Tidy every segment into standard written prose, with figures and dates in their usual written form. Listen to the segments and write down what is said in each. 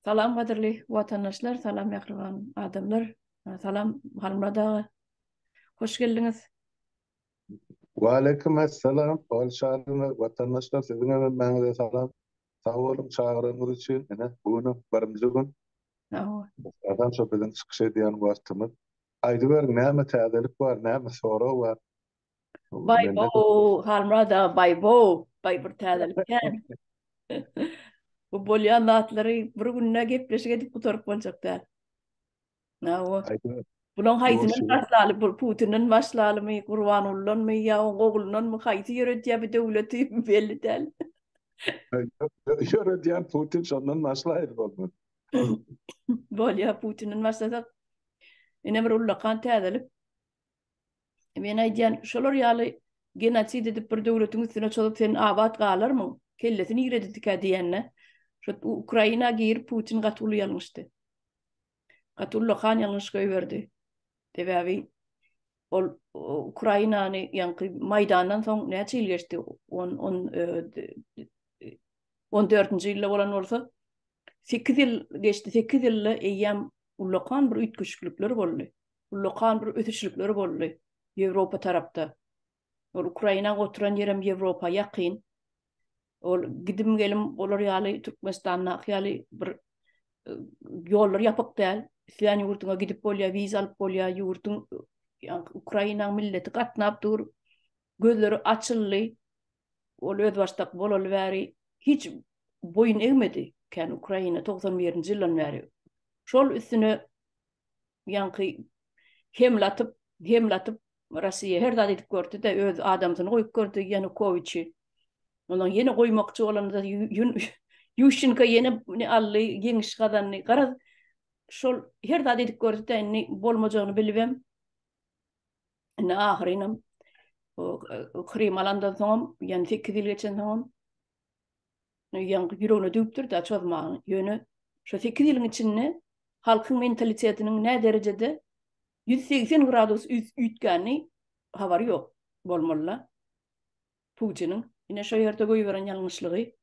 Salam kadirli vatandaşlar, salam yakırgan adamlar, salam Halmurada, hoş geldiniz. Waleyküm esselam. Ol şahrına vatandaşlar sizin önünde salam. Sağ olun çağrınız için. Yine bugün birinci gün Aho. adam sohbetin çıkış ediyen vaktimiz. Aydı ver näme täzelik var, näme soru var. Bay Ben de bo, Halmurada, bay bo, bay bir täzelikken. Bu bolyan atları bir gününe gepleşik edip bu toruk bolacaklar. Aho. aydı Bunun haytının doğuşu. başlalı, bu Putin'in başlalı mı, Kurbanullan mı, ya oğlunun mı, hayti yönetiyor bir devleti belli değil. Yöre diyen Putin şondan nasıl ayrı olmadı. Bolya Putin'in başladı. Yine bir ullakan täzelik. Men aýdýan şolar ýaly genotsid edip bir döwletiň üstüne çolup sen abad galarmy? Kellesini ýiredik diýenne. Şo Ukraina gir Putin gatul ýalňyşdy. Gatul han ýalňyş göýberdi. Debäbi ol Ukrainany ýanky Maydandan soň näçe ýyl geçdi? 14-nji ýylda bolan bolsa 8 ýyl geçdi. 8 ýylda eýýäm ullakan bir üýtgüçlükler boldy. Ullakan bir ötüşlükler boldy Ýewropa tarapda. Ol Ukraina oturan yerem Ýewropa ýakyn. Ol gidim gelim olar ýaly Türkmenistana ýaly bir ýollar ýapyk däl. Isleýän ýurtuňa gidip bolýar, wiza alyp bolýar, ýurtuň Ukraina milleti gatnap dur. Gözleri açylly. Ol öz başdak bolaly bäri hiç boyun egmedi. Kan Ukraina 91-nji ýyldan bäri. Şol üstüne ýanky hemlatyp Rossiýa her zat edip gördi de öz adamsyny goýup gördi Yanukowyçy. Ondan ýene goýmakçy bolanda Yushchenko ýene ally ýeňiş gadanny garaz şol her zat edip gördi de bolmajagyny bilibem. Ine ahyrynam Krim alandan soň ýani 8 ýyl geçen soň ýangy ýüregine düýpdir da çözmäň ýöne şo 8 ýylyň içinde halkyň mentalitetiniň ne derejede 180 gradus ütgäni habary ýok bolmaly. Putin'in yine şo ýerde goýberen ýalňyşlygy.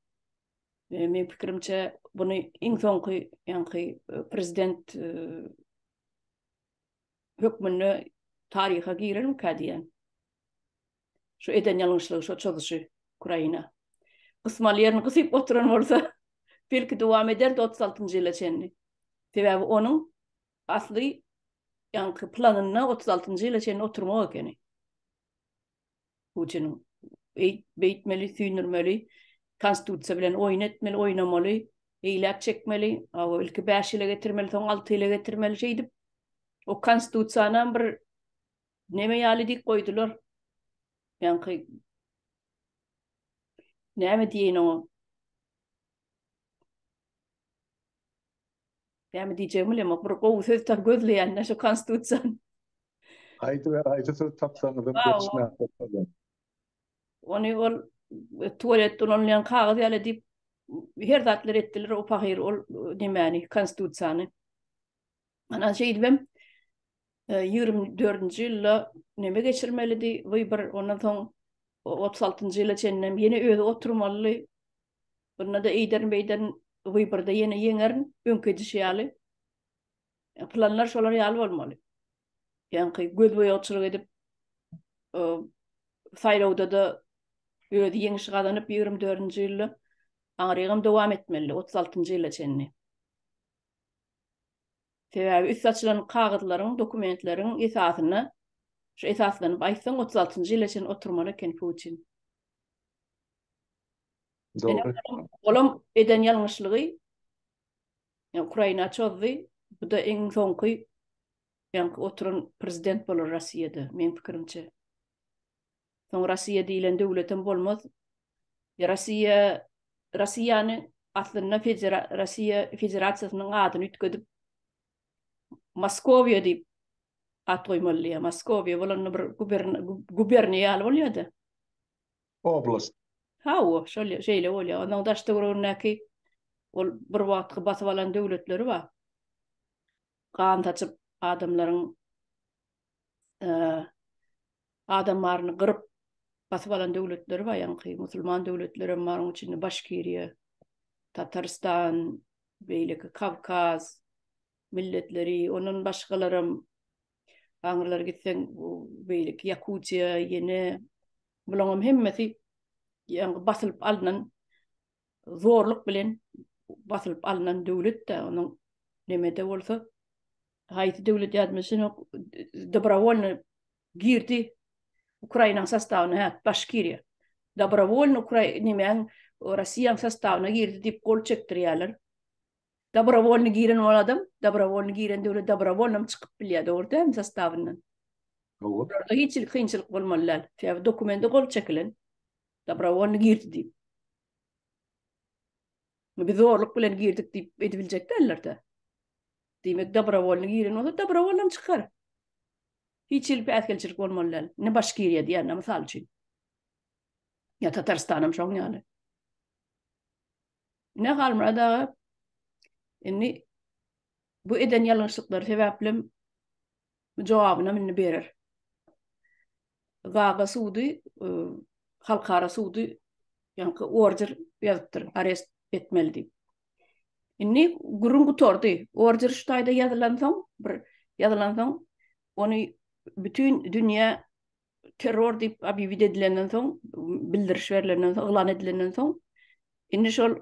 Men pikirimçe buny iň soňky ýanky prezident hökmüne taryha girelim kadiýen. Şo eden ýalňyşlygy şo çözüşi Ukraina. Gysmalylaryny gysyp oturan bolsa belki dowam eder 36-njy ýyla çenli. Sebäbi onuň asly ýanky planyna 36-njy ýyla çenli oturmak ekeni. Putin'in beýtmeli, süýnürmeli, konstitusiýa bilen oýun etmeli, oýnamaly, eýlek çekmeli, ilki 5 ýyla getirmeli, soň 6 ýyla getirmeli şeýdip. O konstitusiýanyň bir neme ýaly dik goýdular. Ýanky näme diýen o? Näme diýjegim bilemok, bir gowy söz tap gözleýän şu konstitusiýany. Aydı ver, aydı söz tapsanız Wow. geçme. Ony ol tualetden olmayan kağıt ýaly dip her zatlar etdiler o pahyr ol nimäni konstitusiýany. Ana şeýdibem 24-nji ýylda neme geçirmelidi bir ondan soň 36-njy ýyla çennem ýene özi oturmaly. Bunda da eýderin beýden wybyrda ýene ýeňerin öňke düşýäli. Planlar şolar ýaly bolmaly. Ýanky göz boýagçylyk edip saýlawda da özi ýeňiş gazanyp 24-nji ýylda aňrygam dowam etmeli 36-njy ýyla çenni. Sebäbi üst açylan kağıtlaryň, dokumentleriň esasyna şu esaslanyp aýtsaň 36-njy ýyla çen oturmaly eken Putin. Doğru. Olam eden ýalňyşlygy Ukraina çözdi. Bu da eň soňky ýanky oturan prezident bolar Rossiýada men pikirimçe. Soň Rossiýa diýilen döwletem bolmaz. Rossiýany aslynda Rossiýa Federasiýasynyň adyny ütgedip Moskowiýa diýip at goýmaly. Moskowiýa bolan bir guberniýal bolýardy. Oblast. Ha o şeýle bolýar. Ondan daşda görnäki ol bir wagtky basyp alan döwletleri bar. Gan taçyp adamlaryň adamlaryny gyryp basyp alan döwletleri bar. Ýanky musulman döwletleri bar, onuň içinde Başkiriýa, Tatarstan, beýleki Kavkaz milletleri, onun başgalarym aňylar gitseň beýleki Yakutiya, ýene bulaňam hemmesi ýa-ni basylyp alynan zorluk bilen basylyp alynan döwlet de onuň nemede bolsa haýsy döwlet ýazmysyny добровольно girdi Ukraina sastawyna, Başkiriya. Добровольно Ukraina Rossiýa sastawyna girdi dip gol çekdirýärler. Добровольно giren ol adam, добровольно giren döwlet добровольно çykyp bilýär orada hem sastawynyň. Owa. Orada hiç kynçylyk bolmalylar. Şeýle dokumenti gol çekilen. Добровольно girdi dip. Biz zorluk bilen girdik dip edibiljek derler de. Demek добровольно giren olsa добровольно çykar. Hiç päsgelçilik bolmalylar. Ne Başkiriya diýär, mysal üçin. Ya Tatarstanam şoň ýaly. Ne halmada inni bu eden ýalňyşlyklar sebäpli jogabyny minni berer. Gaga sudy, halkara sudy ýa-ni order ýazypdyr, arest etmeli diýip. Inni gurun gutordy. Order şu taýda ýazylan soň, ony bütün dünýä terror diýip abivide edilenden soň, bildiriş berilenden soň, ýylan edilenden soň, inni şol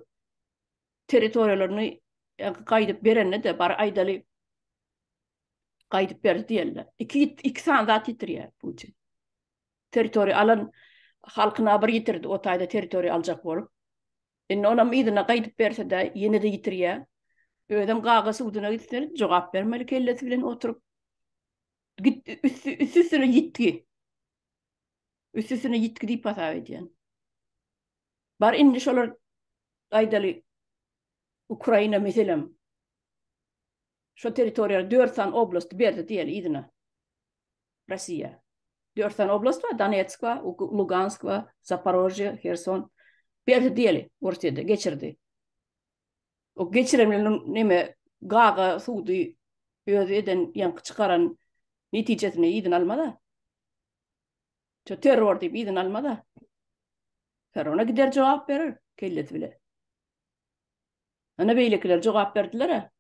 territoriýalaryny gaýdyp berenne de bar aýdaly gaýdyp berdi diýerler. Iki san zat ýitirýär Putin. Territoriýa alan halkyna bir ýitirdi, o taýda territoriýa aljak bolup. Inni onam ýygyna gaýdyp berse de ýene de ýitirýär. Ödem gaga suwdyna gitse jogap bermeli kellesi bilen oturup üstüne yitki. Üstüne yitki diýip hasap edýän. Bar indi şolar aýdaly Ukraina meselem. Şo territoriýa 4 san oblast berdi diýeli ýygyna. Rossiýa. 4 san oblast we Donetsk we Lugansk we Zaporojje, Kherson berdi diýeli ortada geçirdi. O geçiremlerin neme gaga suwdy özi eden ýanky çykaran netijesini ýygyna almada. Ço terror diýip ýygyna almada. Ferona gider jogap berer kellesi bile. Ana beýlekiler jogap berdiler.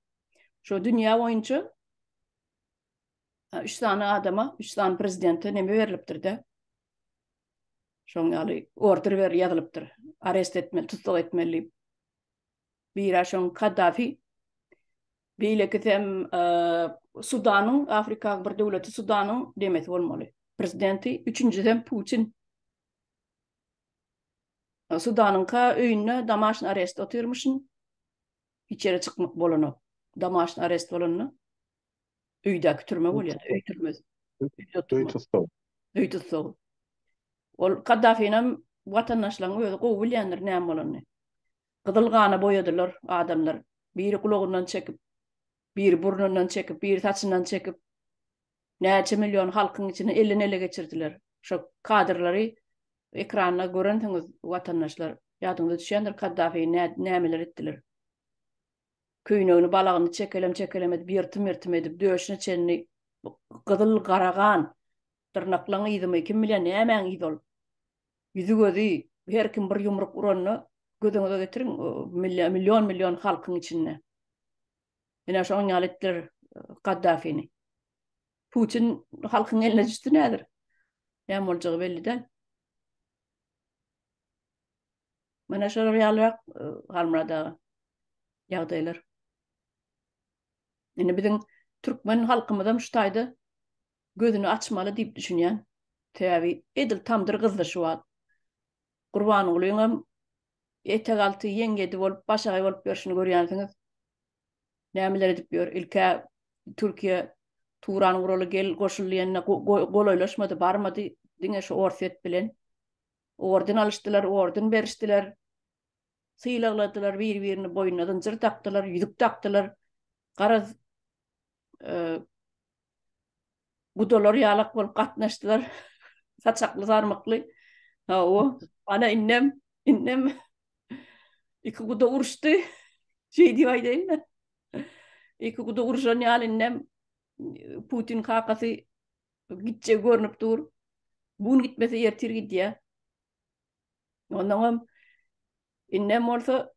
Şo dünýä boýunça 3 tane adama, 3 tane prezidente neme berilipdir de. Şoň ýaly order ýazylypdyr. Arest etmeli, tutuk etmeli. Bir şoň Kaddafi beýleki hem Sudanyň, Afrika bir döwleti Sudanyň demesi bolmaly. Prezidenti 3-nji hem Putin. Sudanyň öýüne damaşyny arest otyrmyşyn. İçeri çykmak bolany. Damaşyny arest bolany. Öýdäki türme bolýar, öý türmesi. Öý tutsaw. Ol Kaddafi'nin vatandaşlaryň öýde gowy bilýändir näme bolany. Gyzylgana boýadylar adamlar. Biri kulagyndan çekip, biri burnundan çekip, biri saçyndan çekip. Näçe milyon halkyň içine ele geçirdiler. Şo kadrlary ekranda görensiňiz vatandaşlar ýadyňyza düşýändir Kaddafi nämeler etdiler. Köýnegini balagyny çekelem edip ýyrtym edip döşüne çenni gyzyl garagan tırnaklaryny ýydymy kim bilýär nämeň ýydol. Ýüzü gözi her kim bir ýumruk uranyny gödüňize getirin milyon halkyň içinde. Ene şoň ýaly etdiler Kaddafi'ni. Putin halkyň eline düşdi nädir? Näme boljagy belli däl. Mana şol ýaly halmada ýagdaýlar. Ene biziň türkmen halkymyzam şu taýda gözüni açmaly diýip düşünýän. Täbi edil tamdyr gyzdy şu wagt. Gurban bolýaňam etegalty ýengedi bolup başagy bolup görüşini görýänsiňiz. Nämeler edip ýör? Ilkä Türkiýe Turan uraly gel goşulýanyna golaýlaşmady, barmady diňe şu orset bilen. Orden alışdylar, orden berişdiler. Syýlakladylar, bir-birini boýuna dynjyr takdylar, ýüzük takdylar. Garaz gudolar ýalak bolup gatnaşdylar. Saçakly, sarmykly. O, ana innem iki guda uruşdy. Diýip aýdaýyn. İki guda uruşan ýaly innem Putin kakasy gitje görnüp dur. Bugün gitmese ertir gidýär. Ondan innem bolsa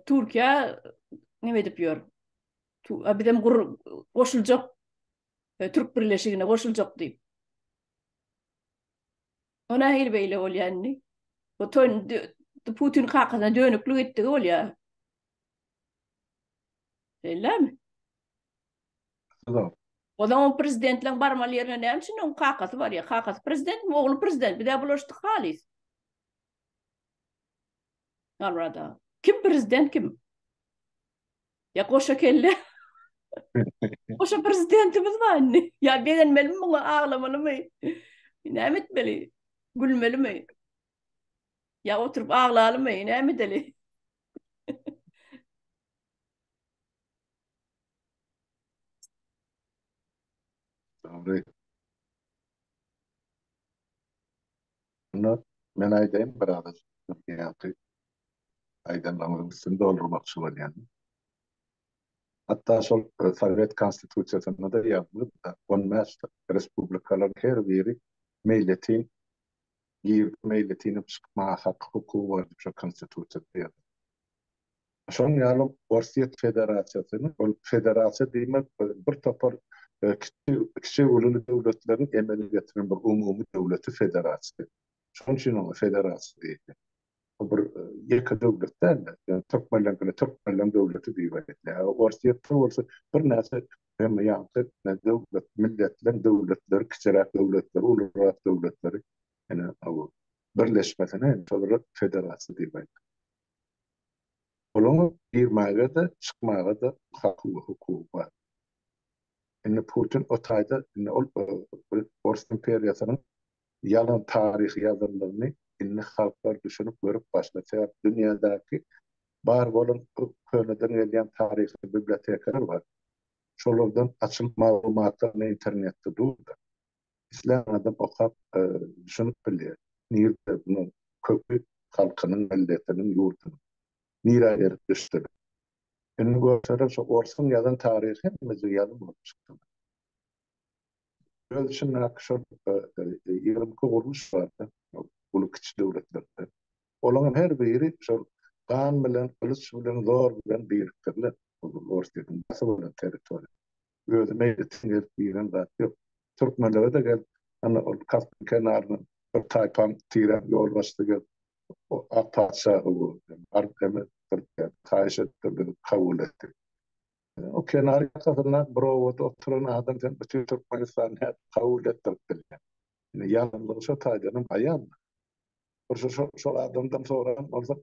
Türkiye ne edip yor? Abidem koşulacak, Türk Birleşiğine koşulacak deyip. Ona hil beyle ol yani. O ton Putin kakasına dönüklük etti ol ya. Öyle mi? Tamam. O zaman prezidentlerin barmalı yerine ne yapsın? Onun kakası var ya. Kakası prezident mi? Oğlu prezident. Bir daha bulaştık halis. Arada. Kim prezident kim? Ya koşa kelle. Koşa prezidentimiz var anne. Ya beğenmeli mi? Ağlamalı mı? Ne etmeli? Gülmeli mi? Ya oturup ağlayalım mı? Ne edeli? Doğru. Bunu men aýdym biraz. Ýa-ni aýdan üstünde doldurmakçı bol yani. Hatta şol Sovet konstitusiýasyna da ýazdyr da, bolmaz respublikalar her biri meýletin meýletini çykma hak hukuky bar şu konstitusiýada. Şoň ýaly Orsiýet Federasiýasyny, ol federasiýa diýmek bir topar kiçi ululu döwletlerin emeli getiren bir umumy döwleti federasiýa. Şoň üçin onu federasiýa diýildi. Bir ýeke döwletden, ýani Türkmenlen döwleti diýildi. Orsiýetde bolsa bir näse hem ýa-ni döwlet, milletler, döwletler, kiçirak döwletler, ululrak döwletleri, ýani o birleşmesine şol federasiýa diýildi. Olama girmäge de çykmaga da hukuky bar. Indi Putin o taýda ol Rus imperiýasynyň yalan taryhy ýazarlaryny indi halklar düşünüp görüp başlaýar. Dünýädäki bar bolan köneden gelýän taryhy bibliotekalar bar. Şolardan açyl maglumatlar internetde durdy. İslam adam okap düşünüp bilýär. Nirde bunu köpü halkynyň, milletiniň, ýurdunyň nira erip düştü. Indi görsere şu Orsun yazan tarihi hepimizi yazın olmuş. Öz için nakşor 20 kuruluş vardı. Bulu küçük devletlerde. Olan her biri şu kan bilen, kılıç bilen, zor bilen biriktirler. Orsiyetin nasıl olan teritori. Özü meyletin gelip bilen zat yok. Türkmenlere de gel, hani o Kaspın kenarının bir taypan tiren yol başta gel. O Akpaşa o Arkemi Türkiye kaş etti, kabul etti. O kenarı kasırına brovat oturan adam sen bütün Türkmenistan hep kabul ettirdi. Yani yanımda şu taydanın bayan. Şu adamdan sonra olsa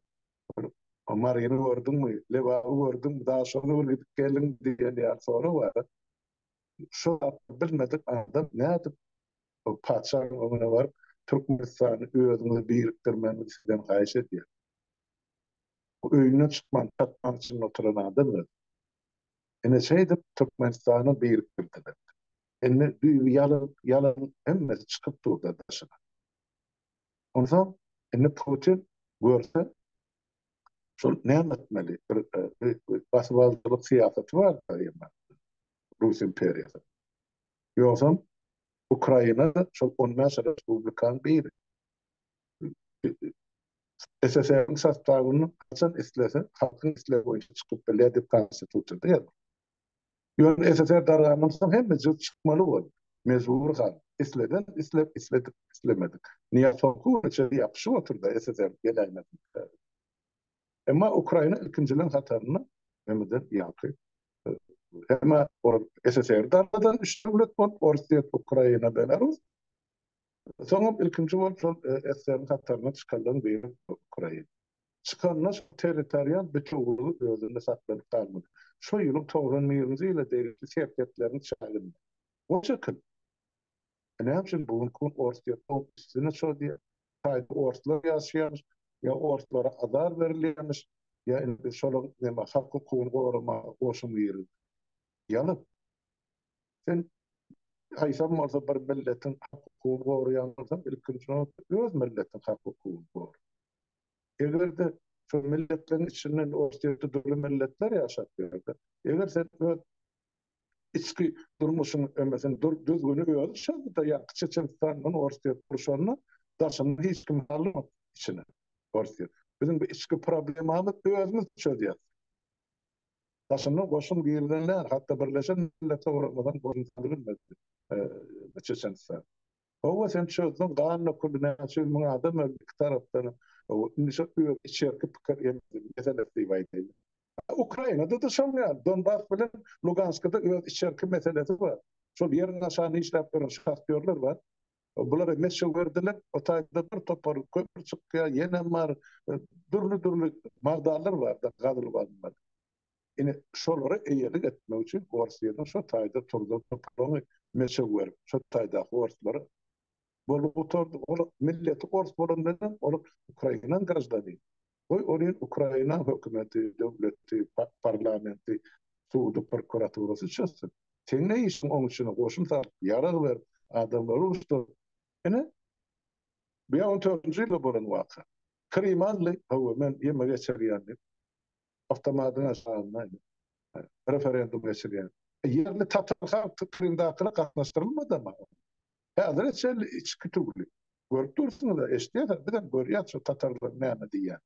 Ömer yeni gördün mü? Leva gördün mü? Daha sonra gidip gelin diye ya sonra var. Şu bilmedik adam ne yaptı? O padişahın önüne var. Türkmenistan'ı özünü biriktirmemiz sizden kaç ediyor. O öyüne çıkman, tatman için oturan adam var. Ene şeydi Türkmenistan'ı biriktirdiler. Ene yalan emmesi çıkıp durdu dışına. Ondan ene Putin görse şu ne etmeli? Bir basıvalcılık siyaseti var da yani Rus imperiyası. Yoksa Ukrayna'da çok 10 respublikan biri. SSR'nin sastavını kaçan istese, halkın istese boyunca çıkıp belediye konstitusyonda yazır. Yani SSR darlanırsam hem mecbur çıkmalı olur. Mecbur kal. İsleden, islemedik. Niye soku içeri yapışı oturdu SSR gelemedi. Ama Ukrayna ikincinin hatarını Mehmet'in yankı. Ama SSR darladan üç devlet var. Orsiya, Ukrayna, Belarus. Sonra ikinci var. SSR'nin hatarına çıkarılan bir Ukrayna. Çıkanlar territorial bütünlüğü özünde saklanıp kalmadı. Şu yılın 90 ile devletli şirketlerin çağırdı. O şekilde. Ne yapsın bugün Orsiya üstüne şu diye kaydı Orslar yaşayanmış ya Orslara azar verilmiş ya şolun hak hukukunu koruma koşumu yeri. Yanıp sen haysam olsa bir milletin hak hukukunu koruyanlardan ilkinci öz milletin hak hukukunu korur. Eğer de şu milletlerin içinden Orsiyada dörlü milletler yaşatıyordu. Eğer sen içki durmuşun ömesini düzgünü görürsen de ya Çeçenistan'ın Orsiyada kurşanına taşını hiç kim almaz içine. Orsiyada. Bizim bir içki problemimiz özümüz çözüyoruz. Taşının koşum giyildiler, hatta Birleşen Milletler olmadan koşumdan bilmedi. Çeçenler. O sen çözdün, kanunu koordinasyon mu adam bir taraftan o nişan içerki pikir meselesi vardı. Ukrayna'da da şol ya, Donbas bilen Lugansk'da içerki meselesi var. Şol yerin aşağını işlep veren şahtörler var. Bular meşhur verdiler, o tayda bir topar köprü çıkıyor, yine var, türlü mağdalar var da, kadıl var. Yine şolary eýerlik etmek üçin Gorsiýanyň şo taýda turdy toplamy meşgul, şo taýda gorslary bolup oturdy. Ol milleti gors bolandan ol Ukrainaň garaşdary. Oraya Ukraina hökümeti, döwleti, parlamenti, suwdy prokuraturasy çözsün. Sen ne işin onun için goşum sap, ýarag ber, adamlar uçtu. Ene, bir 14-nji ýylda bolan waka. Krimanly, men ýeme geçirýändim. Avtomatyna şahyny. Referendum geçirýän. Yerli Tatar halk tükründakyna gatnaşdyrylmady mı? Häzir çel içki tugly. Görüp dursunuz da eşdiýär, bilen görýär şu Tatarlar näme diýär.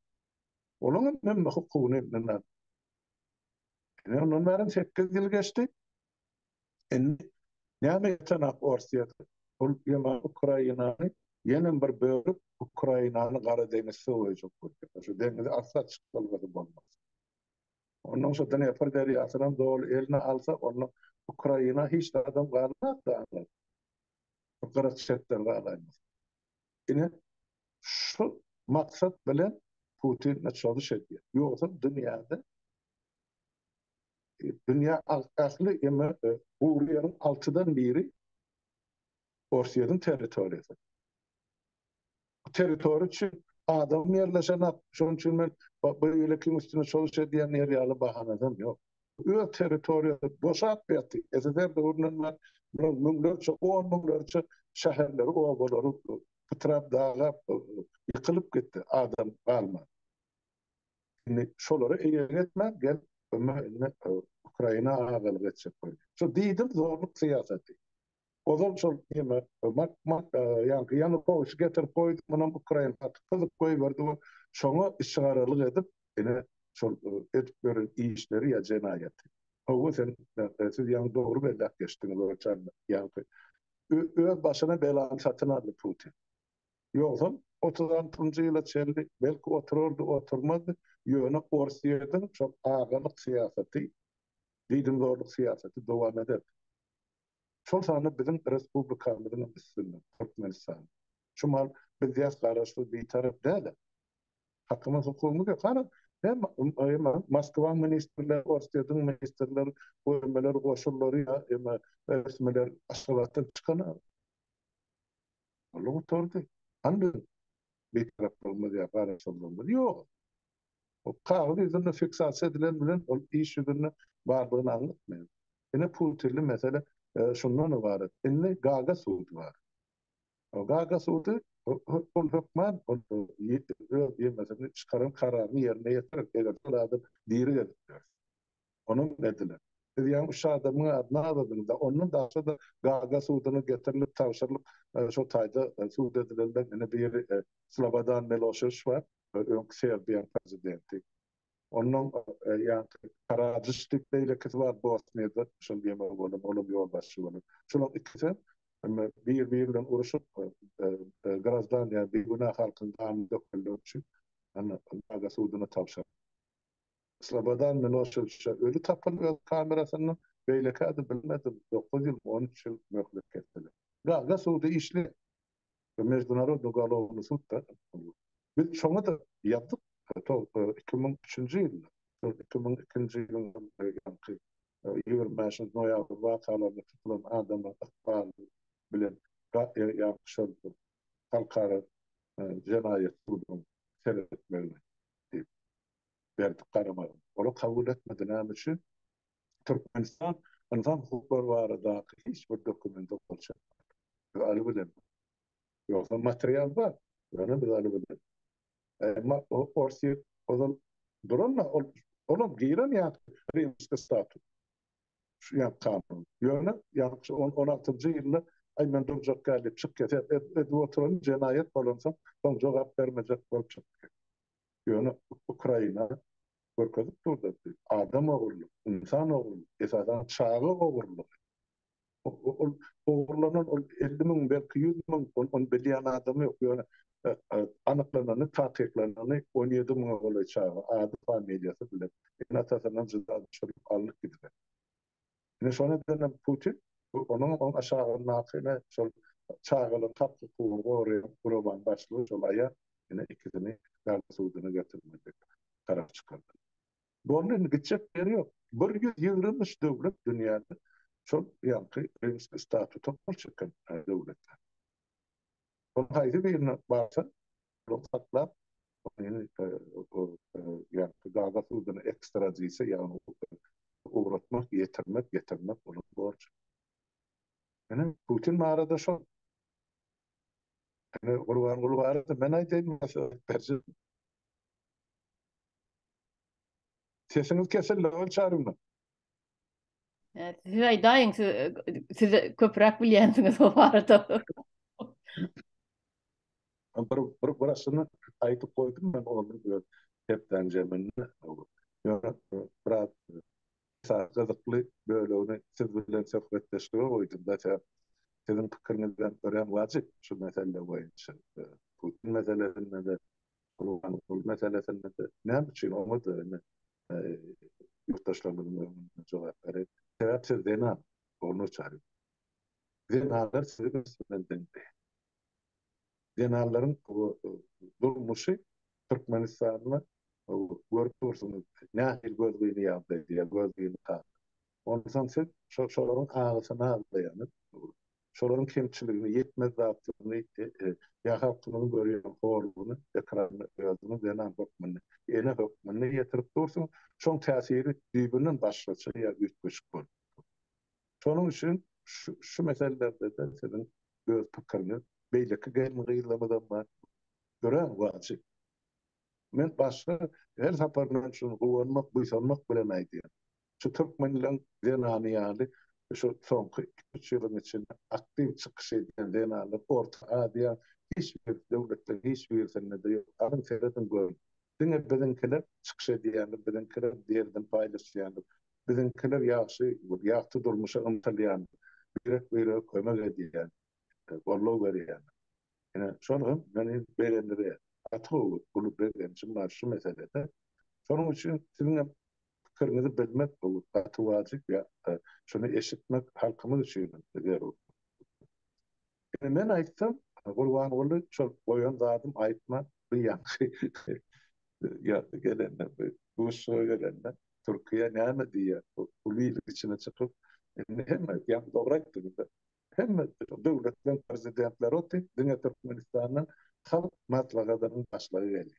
Olaň näme hukuky näme? Onların 8 yıl geçti. Näme ýetanak Orsiýada? Ol ýa Ukrainany ýene bir bölüp Ukrainany Gara deňiz suwajak bolýar. Şu deňizi asla çykylmady bolmaz. Ondan sonra ne yapar deri asıran doğal eline alsa onu Ukrayna hiç de adam kalmaz da o kadar şartlar kalmaz. Yine şu maksat bilen Putin'le çalış ediyor. Yoksa dünya aklı yeme Uğurlu'nun 6'dan biri Rusya'nın teritoriyası. Teritori için adam yerleşen şunun için ben böyle kim üstüne çalış ediyen yer yalı bahaneden yok. Öyle teritoriyada boşalt yaptı. Ezer de onun var. Münlerce, 10 münlerce şehirleri, ovaları, Pıtrap dağı yıkılıp gitti. Adam kalmadı. Şimdi şoları eğer etme, gel Ukrayna ağalık edecek. So dedim zorluk siyaseti. O zaman şol yeme, Yanukovych getirip koydu, bunun Ukrayna kılıp koyuverdi. Şoňa işgaralyk edip, yine şol edip gören işleri ya cenayeti. O sen siz yani doğru belli geçtiniz o çağda. Yani öz başına belanı satın aldı Putin. Yoksa 36. yıla çeldi, belki otururdu, oturmadı. Yönü Orsiýadyň çok ağalık siyaseti, didimdorluk siyaseti devam eder. Şol sany bizim respublikamyzyň üstünde, Türkmenistan. Şumal biz ýas garaşly bir tarap däl. Hakymyz hukumy ýok. Hem Moskwa ministrleri, Orsiýadyň ministrleri, bölmeler, goşullary ýa resmiler aşgabatdan çykana. Ola oturdy. Handy bir tarap bolmady ýa garaşly bolmady ýok. O kağıdı üzerine fiksasiya edilen bilen o iş üzerine varlığını anlatmıyor. Yine Putin'li mesele şundan ibaret. Yine Gaga Suudi var. O Gaga Suudi o hükman mesela çıkarım kararını yerine getirir. Eğer adı diri getiriyor. Onun dediler. Dedi yani şu adamın adını adadığında onun da aslında Gaga Suudi'ni getirilip tavşırılıp şu tayda Suudi edilenler yine bir Slobodan Milošević var. Serbiyan prezidenti. Onun yani Karadžić ilekesi var Bosniýada, şol diýme bolan, onuň ýolbaşçy bolan. Şolar ikisi bir-birinden uruşup Grazdan ýa bir günah halkyň damy dökülýär üçin Gaga Suudyna tapşyr. Slobodan Milošević ölü tapylan kamerasyny beýleki ady bilmedim. 9 ýyl 13 ýyl möhlet ketdiler. Gaga Suudi işli Международный уголовный судda biz şoňa da ýapdyk. 2003-nji ýylda, 2002-nji ýylyň 25 noýabr wakalarynda tutulan adamlar akbar bilen ýa-şol halkara jenaýet sudynyň seretmegini berdi garamagy. Ola kabul etmedi näme üçin? Türkmenistan insan hukukları barada hiç bir dokument bolsa. Aly bilen. Ýoksa material bar. Ýa-ni biz aly bilen. Ma Orsiýa ozan duranma olam giren ya Rimski statut. Şu ýa kanun. Ýöne ýa 16-njy ýylda aýman durjak gelip çyk getir. Oturan jenaýet bolansa, soň jogap bermejek bolup çykdy. ýöne Ukraina görkezip durdy. Adam ogurluk, insan ogurluk, esasan çağı ogurluk. Ol ogurlanan ol 50.000 belki 100.000 on bilýän adam ýok. Ýöne anyklanany, takyklanyny 17.000 goly çağı, ady familiýasy bilen. Atasadan jyda çöp alyp gidiler. Ne şonu denen Putin, onun aşağınakyna şol çağılı tapdy gory program başlygy şol aya ine ikisini garsudyny getirmekde karar çykardy. Bunun gidecek yeri yok. 123 devlet dünyada çok yankı statü toplar çıkan devletler. Onun haydi birine varsa ruhsatlar yani gaga sudunu ekstra değilse yani uğratmak, getirmek onun borç. Yani Putin mağarada şu yani urvan ben aydayım mesela tercih. Sesiniz kesildi, öyle çağırın. Siz aýdaýyň, siz köpürek bilýänsiňiz o barada. Burasını aytıp koydum ben onu hepten cemenine. Yani biraz kızıklı böyle onu siz bilen sohbetleşmeye koydum. Zaten sizin fikrinizden öğren vacip şu mesele boyunca. Putin meselesinde de Kurban meselesinde de ne için onu da yurttaşlarımızın cevap verir. Sebep siz dena onu çağırıyor. Denalar sizin üstünden Denaların durmuşu Türkmenistan'la görüyorsunuz. Nahil gözlüğünü yaptı diye gözlüğünü kaldı. Ondan sonra şoların ağısını aldı yani. Şoların kemçiliğini, yetmez zaptını, yakaptığını görüyorum, horluğunu, ekranını gördüğünü, denan hükmünü, ene hükmünü getirip dursun. Şon tesiri birbirinin başlıca ya üst olur. Şonun için şu meselelerde de senin göz pıkkırını beýleki gelmegilamadan var. Gören vacip. Men başga her sapardan şunu gowanmak, buýsanmak bilen aýdýar. Şu Türkmenliň denany şu soňky 3 ýylyň içinde aktiw çykyş edýän denaly orta Aziýa hiçbir döwletler hiçbir sende ýok. Anyň seredin gör. Diňe bizinkiler çykyş edýän, bizinkiler diýerden paýlaşýan, bizinkiler ýaşy, ýakty durmuşa ymtylýan, birek kömek edýän, gorlaw berýän. Yani sonra beni beğendiler. Atı bunu beğendim var şu meselede. Sonun için sizin fikrinizi bilmek olur. Atı vacip ya. Şunu eşitmek halkımız için diyor. Yani ben aytsam Kurban oldu çok boyan zadım aytma bir yankı. Ya gelenler bu söylenenler Türkiye ne mi diye bu içine çıkıp hemen yani doğraktır. Hem devletlerin prezidentleri otu, Dünya Türkmenistan'ın halk matlagalarının başlığı geldi.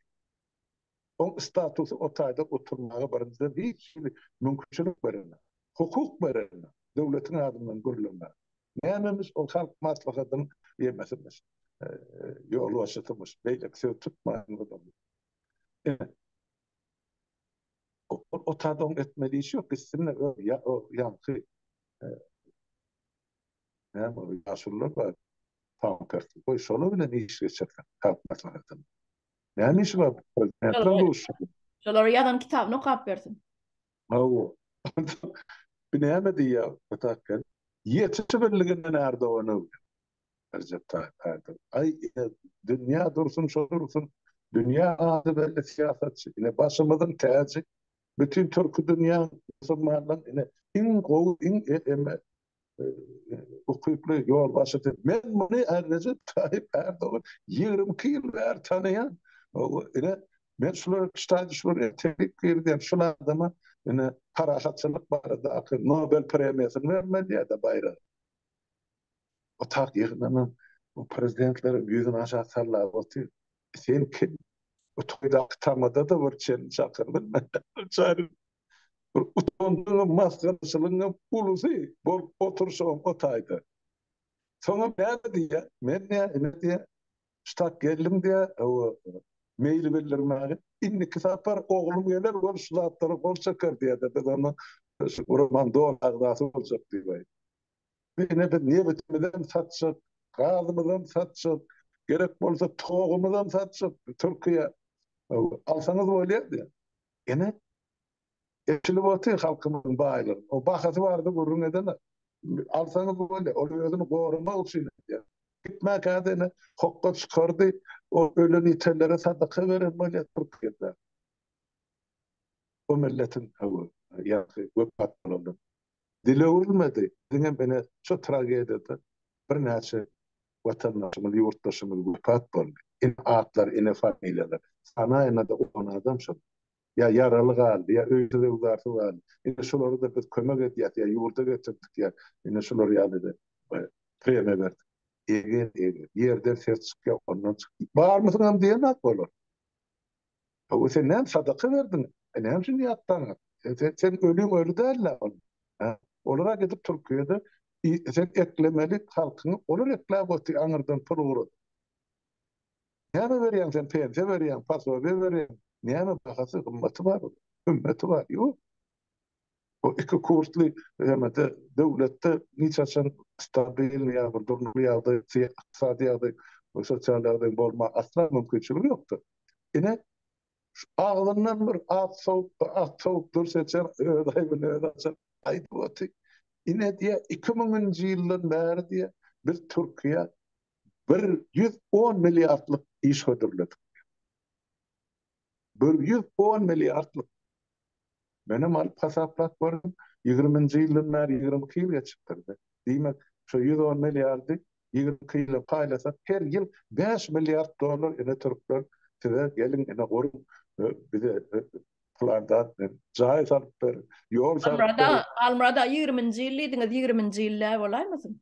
O statüsü o tayda oturmaya barınca hiç mümkünçülük verilme, hukuk verilme, devletin adından görülme. Neyemiz o halk matlagalarının yemesimiz, yolu aşıtılmış, beylek söz tutmayın. O tayda etmediği iş yok, isimle o yankı, yaşlılar var. Tam tersi. Bu şolu bile ne iş geçerken halk maslahatını. Yani iş var. Prezidentler oluşuyor. Şolar ýazan kitabyny okap bersin. O. Bir neyme diye batakken. Yetişi birliğinden Erdoğan'ı Recep Tayyip Erdoğan. Ay dünya dursun, şu dursun. Dünya adı böyle siyasetçi. Yine başımızın tacı. Bütün Türk dünya Müslümanların yine hukuklu yol başladı. Ben bunu Recep Tayyip Erdoğan 20 yıl ver tanıyan. Ben şunları kıştaydı şunları tebrik verdim. Şunlar adama parahatçılık barada akıl Nobel premiyasını vermedi ya da bayrağı. O tak yığınanın o prezidentlerin yüzünü aşağı sarlar otuyor. Sen kim? O toyda aktamada da var çeni çakırın. Çağırın. Utandığın maskarasılığına bulusu. Oturuşum o tayda. Sonra ne diye ştat geldim diye o mail bildirmeye inni kitaplar oğlum gelir o ştatları kol çakar diye de ben onu roman doğal ağdası olacak diye. Ben niye bitmeden satacak, gazımızdan satacak, gerek olsa toğumuzdan satacak Türkiye Alsanız böyle diye. Yine eşili batı halkımızın bağıyla. O bakası vardı gurrun edene. Alsanız böyle. O özünü koruma olsun diye. Gitmek adına hokka çıkardı. O ölü nitellere sadaka veren böyle Türkiye'de. O milletin yani göpat oldu. Dile vurulmadı. Dine beni şu tragediyada bir neçe vatandaşımız, yurttaşımız göpat oldu. İn atlar, in familyalar. Sana ina da on adam şu. Ya yaralı kaldı, ya öyle de uzartı kaldı. Yine şuları da biz kömek ediyat, ya yurda getirdik ya. Yine şuları ya dedi. Preme verdik. Eğer yerden ses çıkıyor, ondan çıkıyor. Bağır mısın hem diye ne olur? O sen ne sadaka verdin? Ne hem şimdi yattın? Sen ölüm ölü derler onu. Olarak gidip Türkiye'de sen eklemeli halkını olur eklem oti anırdan pul uğru. Ne mi veriyorsun sen pense veriyorsun, paso veriyorsun. Ne mi bakası ümmeti var? Ümmeti var. Yok. O iki kurslu hemede devlette niçaçan stabil ya bir durumlu ya da iqtisadi ya da sosyal ya da bolma asla mümkünçülüğü yoktu. Yine ağzından bir at soğuktur seçer, öday bir öday seçer. Haydi bu atık. Yine diye 2000. yıldan beri diye biz Türkiye 110 milyarlık iş ödürledik. 110 milyarlık. Benim alıp hesaplak varım. 20. yıldan beri 22 yıl geçiptirdi. Demek şu 110 milyardı 22 yılı paylasak her yıl 5 milyar dolar yine Türkler size gelin yine korun bir de plandan caiz alıp verin. Yol sarıp verin. Almrada 20. yıllıydınız 20. yıllar olay mısın?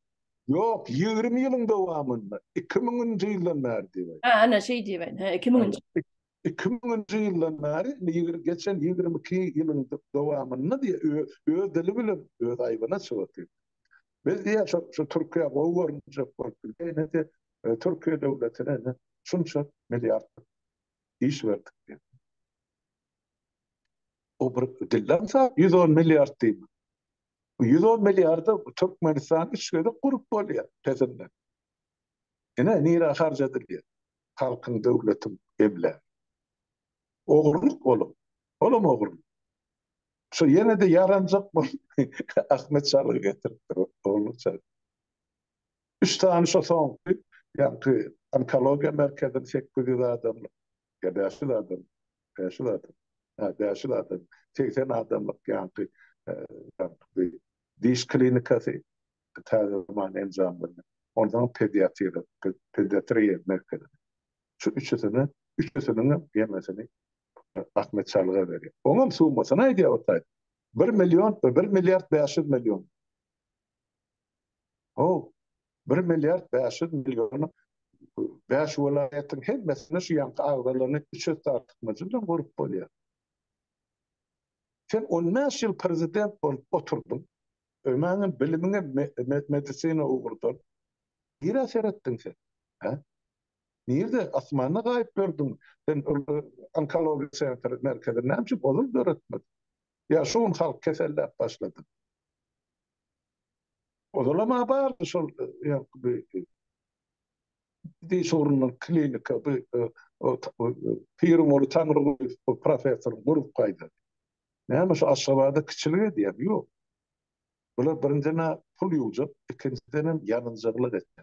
Yok 20 yılın devamında 2000. yıldan beri diyor. Ha, ana şey diye ben. 2000. 2000. yıldan beri geçen 22 yılın devamında diye ödeli bile ayvana çoğaltıyor. Biz diye şu Türkiye o varınca ne de Türkiye devletine ne şunca milyar iş verdik diye. O bir dillense 110 milyar değil mi? 110 milyarda Türkmenistan işleri kurup oluyor tezinde. Yine nira harcadı halkın devletin evle. Oğurluk oğlum. Oğlum oğurluk. Şu yine de yarancak mı? Ahmet Çarlı getirdi. Oğurluk Çarlı. Üç tane şu son yani onkoloji merkezini çekti adamlar. Ya değişti adam. Değişti adam. Ha, değişti adam. 80 adamlık yani e, yani diş klinikası tercüman enzamını. Ondan pediatri merkezi. Şu üçüsünün yemesini Ahmet Çarlı'ya veriyor. Onun sığınmasına ne diyor ortaya? 1 milyar 500 milyon. O 1 milyar 500 milyonu 5 vilayetin hemmesine şu yankı ağlarını 300 tartışmacıyla vurup oluyor. Sen 15 yıl prezident olup oturdun. Ömer'in bilimine medisine uğurdun. Nire seyrettin sen? Ha? Nerede? Asmanına gayip gördün. Sen onkoloji merkezinde ne yapıp olur da öğretmedin. Ya şu an halk keseller başladı. O zaman bağırdı şu bir sorunun klinika bir pirim olu tanrı profesör grup kaydı. Ne ama şu aşağıda küçülüyor diye yok. Bunlar birincine pul yiyecek, ikinciden yanıcılık etti.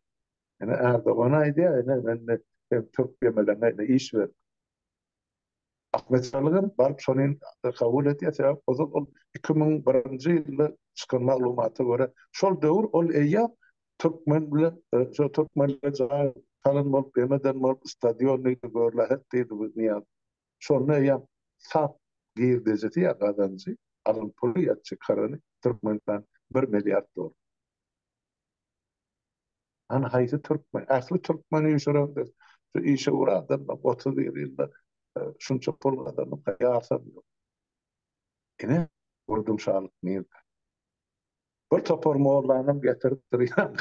Yani Erdoğan'a idea ben de Türk yemelerine iş ver. Ahmet Çalık'ın barıp sonun kabul etti. Ya o zaman 2001. yılda çıkan malumata göre şol devir ol eyyam Türkmen bile şu Türkmen bile kalın mal yemeden mal stadyon neydi böyle ettiydi bu niyaz. Sonra eyyam sap gir dezeti ya kadancı alın pulu ya çıkarını Türkmen'den 1 milyar dolar. Hani haydi Türkmen, aslı Türkmen'i yaşaran da şu işe uğradım da 31 yılda şunca pul adamı kıyarsam yok. Yine vurdum sağlık neydi? Bir topar moğullanım getirdir yani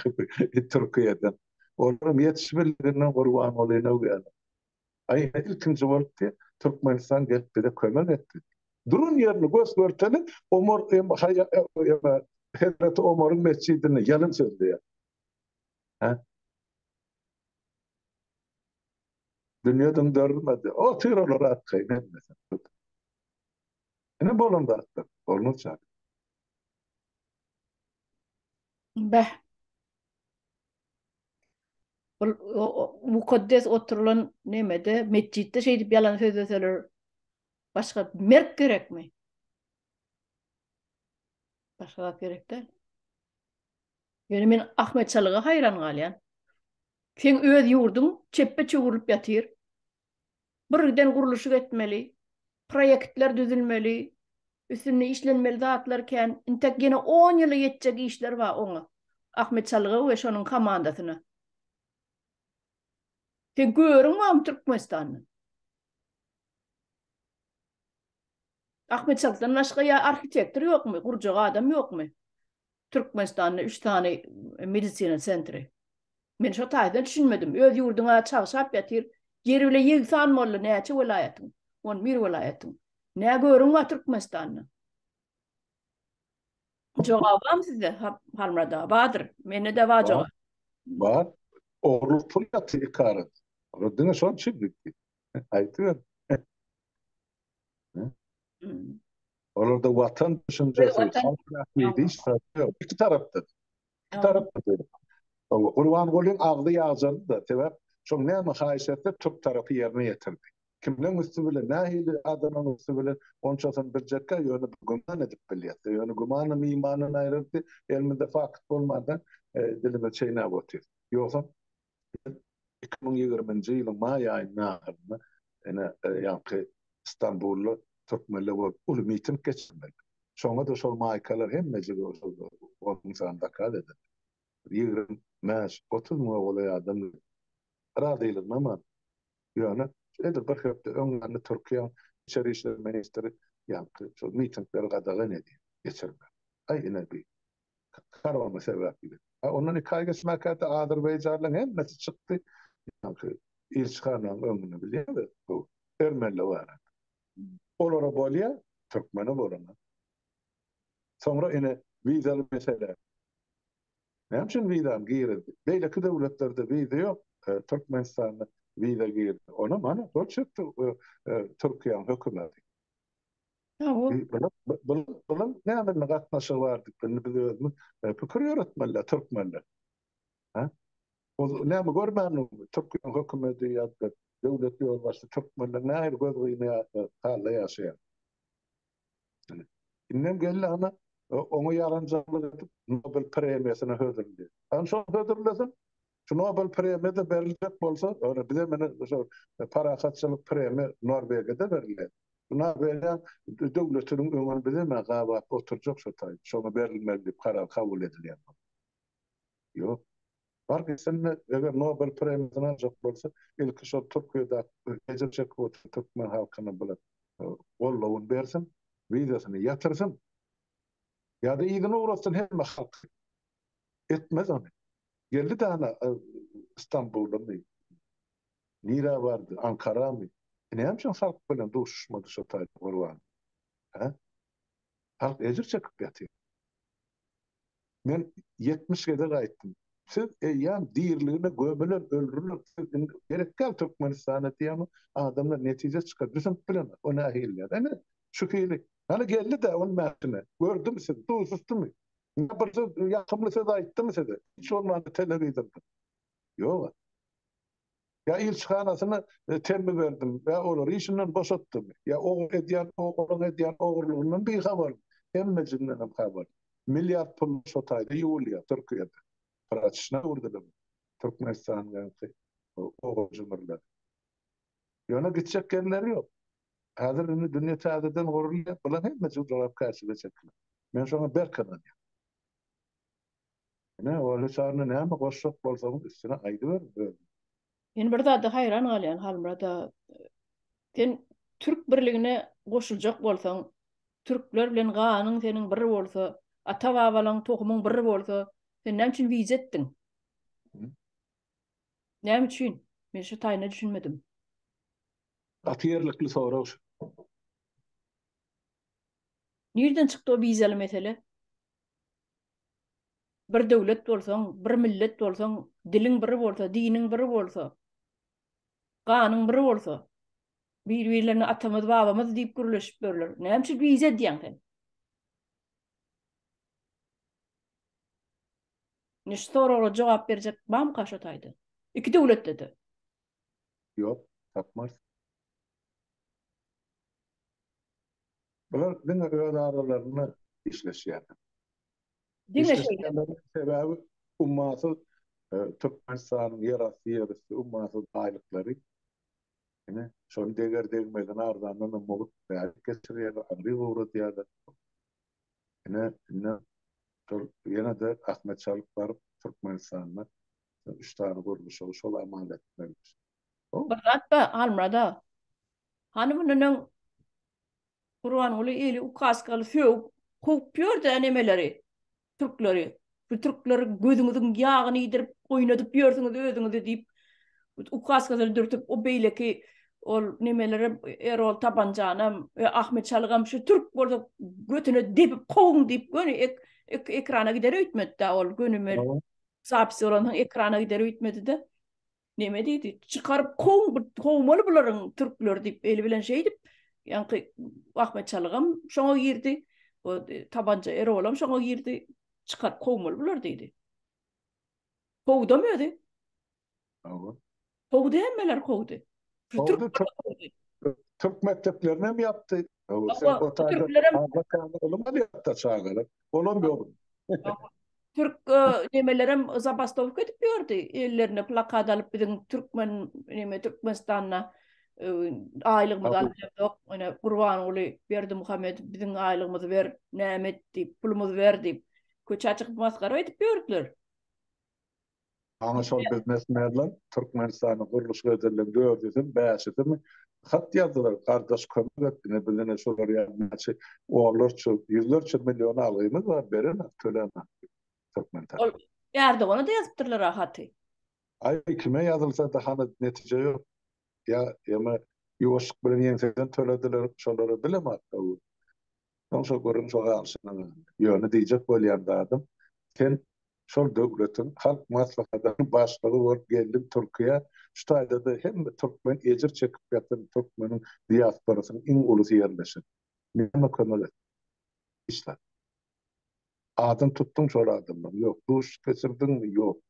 Türkiye'den. Onların yetişmeliğinden kurban olayına uyanım. Ay ilkinci oldu Türkmenistan gelip bir de kömek etti. Durun yerini göz görtelim, Hazreti Ömer'in mescidini yalın söyledi ya. Ha? Dünýeden dörmedi. O tyralar atkyň mesela. Ne bolanda atdy. Olmaz. Beh, mukaddes oturulan nemede mescitte şey dip yalan söz eseler başka merk gerek mi? Başka gerek değil. Yani men Ahmet Çalık'a hayran galyan. Sen öz yurdun çeppe çöwürüp ýatyr. Birden guruluşy etmeli. Proyektler düzülmeli. Üstüne işlenmeli zatlarken intek gene 10 ýyla ýetjek işler var oňa. Ahmet Çalık'a we şonuň komandasyna. Sen görüňmi Türkmenistanyny? Ahmet Çalık'tan başga ya arhitektor ýokmy, gurjak adam ýokmy? Türkmenistan'da 3 tane medisina sentri. Men şo taýdan düşünmedim. Öz ýurduňa çalşap ýatyr. Yer bile ýygsan molla näçe welaýatyň? 11 welaýatyň. Nä görüň wa Türkmenistanyny? Jogabam sizde halmada badyr. Mene de wa Var. jogap. Var. Oğruluk pul yatı ikaret. Rıddına son çıktık. Aytıyor. Hmm. Orada vatan Böyle düşüncesi, vatan. halk rahmiydi, iştirakı yok. İki tarafta. İki Tamam. tarafta dedi. Kurban Golün ağlı yazardı da sebep çok ne mahayişette Türk tarafı yerine getirdi. Kimden üstü nahili adamın üstü bile onçasın bir cekka yönü guman edip biliyatı. Yönü gumanın imanın ayrıldı. Elminde fakit olmadan dilime çeyne botur. Yoksa 2020 yılın may ayına ahırında yankı İstanbul'lu Türkmenli ulu miting geçirmeli. Şoňa da şol maýkalar hemmeci onun sanda kaledy. 20 mäş 30 mı bolýar adam radylyk ama ýöne edir bir hepde öňünde Türkiýe içeri işler ministri yankı şol mitingleri gadagan edi geçirmeli. Ay ine bir karama sebebi. Ondan hikaye geçmekte Azerbaycan'ın hemmesi çıktı. Yankı ilçikanın öňüne bilýär bu Ermeli var. Olara bolýa Türkmeni bolana. Sonra ine vizalı mesele. Näçin vizam giýildi? Beýleki döwletlerde viza ýok. Türkmenistan'da viza giýildi. Ona mana o çykdy Türkiýe hökümeti. Tamam. Bulan näme gatnaşy bardy? Biz özümiz pikir ýöretmeli Türkmenler. Ha? O näme görmän Türkiýe hökümeti ýa-da döwlet ýolbaşçy Türkmenler näme gözüne halla ýaşaýar. İnnem geldi ama onu yarancılık edip Nobel premiýasyna hödürdi. Anşo hödürlesin, şu Nobel premiýa berilecek bolsa, öyle bir de mene şu parakatçılık premiýa Norvegiýede berilýär. Norvegiýa döwletiniň öňüne bir de gabap oturjak şu taý. Şoňa berilmeli diýip karar kabul edilýär. Ýok. Barky sen eger Nobel premiýasyny aljak bolsa, ilki şu Türkiýede ejirçek Türkmen halkyna bilen gollawyn bersin, vizasyny ýatyrsyn. Ya da iyiden uğrasın hem halk etmez onu. Geldi de ana İstanbul'da mı? Nira vardı, Ankara mı? Ne yapacağım halk böyle doğuşmadı şu tarih var. Halk ecir çekip yatıyor. Ben 70 kere gayettim. Siz yani dirliğine göbeler, öldürürler. Gerek gel Türkmenistan'a diye ama adamlar netice çıkar. Düşün plan, o nahil ya. Yani şu fiili. Hani geldi de onun mehsine. Gördü mü siz? Doğusustu mu? Yapırsa yakımlı size aitti mi size? Hiç olmadı televizyonda. Yok. Ya ilçihanasına tembi verdim. Ya olur işinden boşattım. Ya oğul ediyen, oğulun ediyen oğurluğundan bir haber. Emmecinden haber. Milyar pul şotaydı Yuliya, Türkiye'de. Praçışına vurdular. Türkmenistan yankı. Oğul cumhurlar. Yana gidecek yerleri yok. Hazır dünya tadeden vuruluyor. Ulan emmeci dolap karşıda çekilir. Ben sonra Berkan'ın. Ne öyle çağrına ne ama koşak bolsamız üstüne aydı ver. Yani bir da hayran galyan halmada. Sen Türk birligine goşuljak bolsaň, Türkler bilen ganyň seniň biri bolsa, ata-babalaň tohumyň biri bolsa, sen näme üçin wiza etdiň? Näme üçin? Men şu taýyna düşünmedim. Atýerlikli soraş. Nerden çykdy o wizaly mesele? Bir döwlet bolsaň, bir millet bolsaň, diliň biri bolsa, diniň biri bolsa, Ganın biri bolsa, bir-birlerini atamız, babamız diýip gürleşip berler. Näme bize diýen? Niş soralara jogap berjek bam kaşataydy. İki döwlet dedi. Yok, tapmaz. Bular diňe öz aralarını işleşýär. Diňe şeýle. İşleşýärlerin sebebi ummaty Türkmenistanyň ýerasy ýerisi ummaty aýlyklary. Ine şonu deger degmeden ardandan mogut bäri geçirýär, agry gowratýar. Ine şol ýene de Ahmet Çalyk baryp Türkmenistanyň 3 tane guruluş şol amal etmelidir. O Batba almada. Hanımının Kur'an oly eli ukaskaly söw kopýar da nemeleri. Türkleri. Bu Türkleri gözüňiziň ýagyny ýdirip oýnadyp ýörsiňiz özüňiz diýip ukaskaly dürtüp o beýleki ol nemeleri Erol Tabancanam Ahmet Çalygam şu Türk bolsa götüne depip koň diýip göni ekrana gider öýtmedi ol gönüme zapsi olan ekrana gider öýtmedi de neme diýdi çykaryp koňmaly bularyň türkler diýip eli bilen şey diýip ýa-ni Ahmet Çalygam şoňa girdi o Tabanca Erolam şoňa girdi çykaryp koňmaly bular diýdi. Kovdamady. Kovdu hemmeler kovdu. Şu Türk mekteplerine mi yaptı? Sen Ama o tarzda Türklerim anlakanlı olmadı yaptı çağırıp. Olamıyor. Türk nemelerim zabastov ketip gördü. Ellerine plakat alıp bizim Türkmen neme Türkmenistan'a aylığımızı alıp yok. Hani Kurban oly berdi Muhammed bizim aylığımızı ver, nämet diýip pulumuzu ver diýip köçe açyk maskara edip gördüler. Ana şol biznesmenler Türkmenistan'ın kuruluş gözlerinde gördüysem bäşedim. Hat yazdılar kardeş kömür ettiğine bilene şolar yardımcı oğullarça yüzlerce milyon alıyımız var berene töleme Türkmenistan. Ol Erdoğan'a da yazıptırlar rahatı. Ay kime yazılsa da hani netice yok. Ya ama yoşuk bilen yenseden tölediler şoları bilemez. Onsa görün şo galşyny ýöne diýjek bolýandadım. Sen şol döwletiň halk maslahatynyň başlygy bolup geldin Türkiýe. Şu taýda da hem Türkmen ejir çekip ýatan Türkmeniň diasporasynyň iň ulusy ýerleşir. Näme kömeli? İşte. Adam tutdun şol adamdan. Ýok, duş geçirdinmi? Ýok.